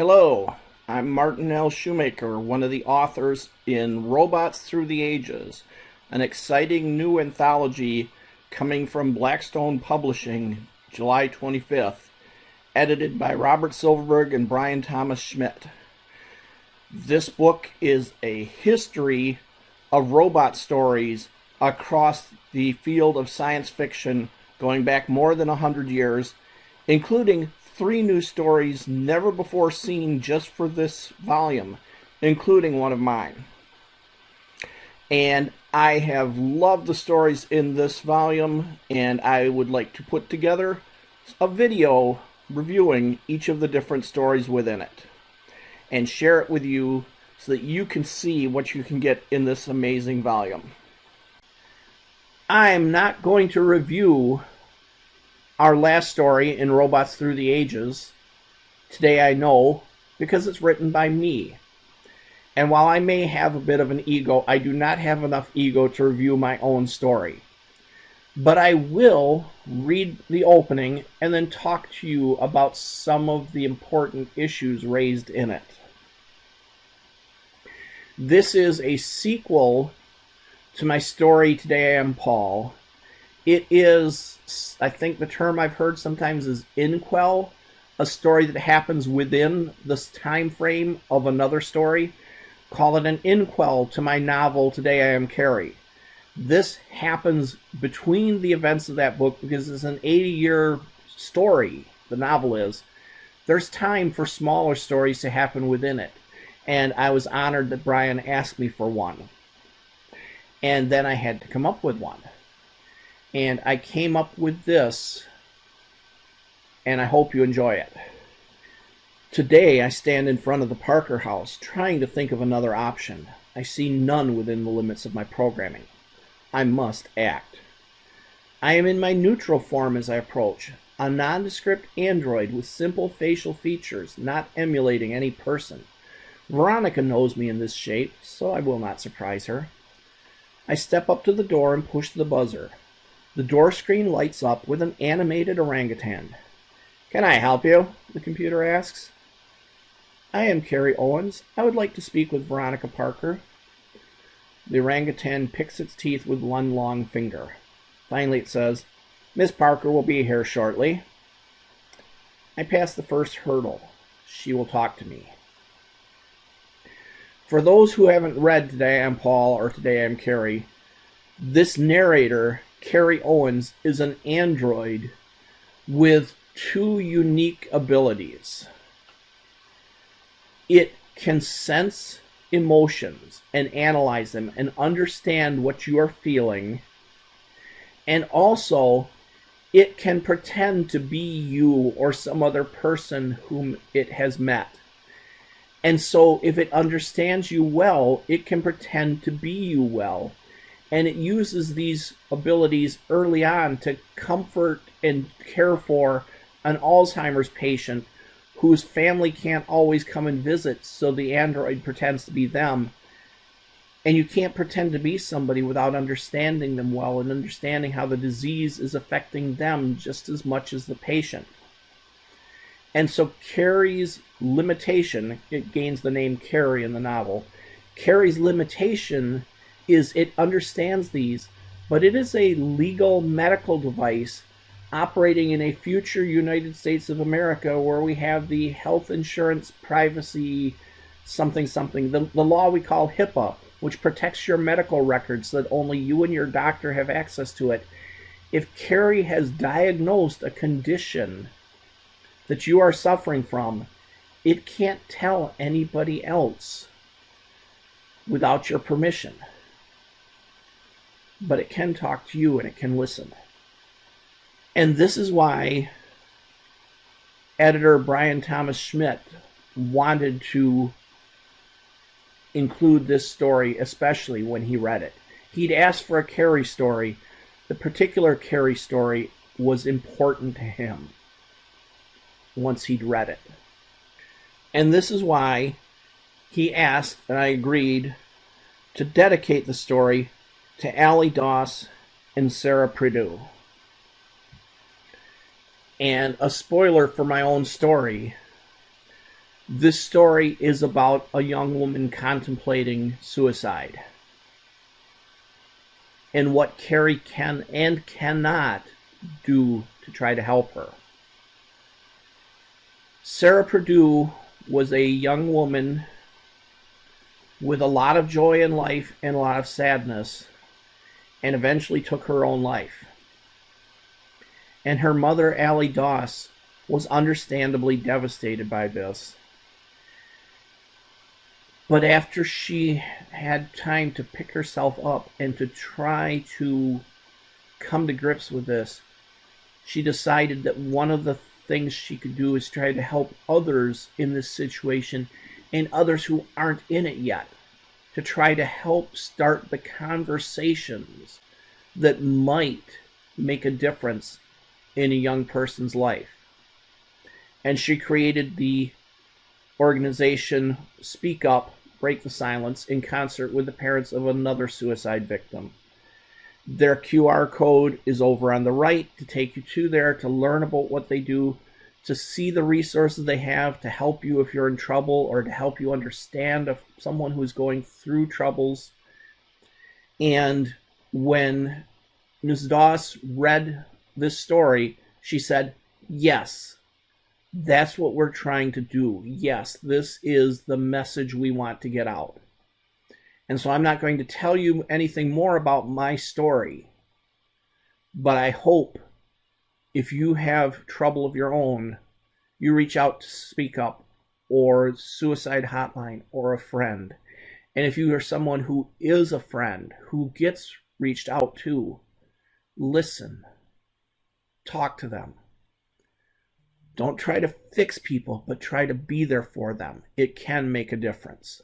Hello, I'm Martin L. Shoemaker, one of the authors in Robots Through the Ages, an exciting new anthology coming from Blackstone Publishing, July 25th, edited by Robert Silverberg and Bryan Thomas Schmidt. This book is a history of robot stories across the field of science fiction going back more than 100 years, including 3 new stories never before seen just for this volume, including one of mine. And I have loved the stories in this volume, and I would like to put together a video reviewing each of the different stories within it and share it with you so that you can see what you can get in this amazing volume. I'm not going to review our last story in Robots Through the Ages, Today I Know, because it's written by me. And while I may have a bit of an ego, I do not have enough ego to review my own story. But I will read the opening and then talk to you about some of the important issues raised in it. This is a sequel to my story, Today I Am Paul. It is, I think the term I've heard sometimes is inquel, a story that happens within this time frame of another story. Call it an inquel to my novel, Today I Am Carey. This happens between the events of that book because it's an 80-year story, the novel is. There's time for smaller stories to happen within it. And I was honored that Bryan asked me for one. And then I had to come up with one. And I came up with this, and I hope you enjoy it. Today, I stand in front of the Parker house, trying to think of another option. I see none within the limits of my programming. I must act. I am in my neutral form as I approach, a nondescript android with simple facial features, not emulating any person. Veronica knows me in this shape, so I will not surprise her. I step up to the door and push the buzzer. The door screen lights up with an animated orangutan. "Can I help you?" the computer asks. "I am Carey Owens. I would like to speak with Veronica Parker." The orangutan picks its teeth with one long finger. Finally it says, "Miss Parker will be here shortly." I pass the first hurdle. She will talk to me. For those who haven't read Today I Am Paul or Today I Am Carey, this narrator, Carey Owens, is an android with 2 unique abilities. It can sense emotions and analyze them and understand what you are feeling, and also it can pretend to be you or some other person whom it has met. And so if it understands you well, it can pretend to be you well. And it uses these abilities early on to comfort and care for an Alzheimer's patient whose family can't always come and visit, so the android pretends to be them. And you can't pretend to be somebody without understanding them well and understanding how the disease is affecting them just as much as the patient. And so Carey's limitation, it gains the name Carey in the novel, Carey's limitation is it understands these, but it is a legal medical device operating in a future United States of America where we have the health insurance privacy something, the law we call HIPAA, which protects your medical records so that only you and your doctor have access to it. If Carey has diagnosed a condition that you are suffering from, it can't tell anybody else without your permission. But it can talk to you and it can listen. And this is why editor Bryan Thomas Schmidt wanted to include this story, especially when he read it. He'd asked for a Carey story. The particular Carey story was important to him once he'd read it. And this is why he asked, and I agreed, to dedicate the story to Allie Doss and Sarah Prideaux. And a spoiler for my own story, This story is about a young woman contemplating suicide and what Carey can and cannot do to try to help her. Sarah Purdue was a young woman with a lot of joy in life and a lot of sadness, and eventually took her own life. And her mother, Allie Doss, was understandably devastated by this. But after she had time to pick herself up and to try to come to grips with this, she decided that one of the things she could do is try to help others in this situation and others who aren't in it yet, to try to help start the conversations that might make a difference in a young person's life. And she created the organization Speak Up, Break the Silence in concert with the parents of another suicide victim. Their QR code is over on the right to take you to there to learn about what they do, to see the resources they have to help you if you're in trouble or to help you understand someone who's going through troubles. And when Ms. Doss read this story, she said, yes, that's what we're trying to do. Yes, this is the message we want to get out. And so I'm not going to tell you anything more about my story, but I hope if you have trouble of your own, you reach out to Speak Up or Suicide Hotline or a friend. And if you are someone who is a friend who gets reached out to, listen, talk to them. Don't try to fix people, but try to be there for them. It can make a difference.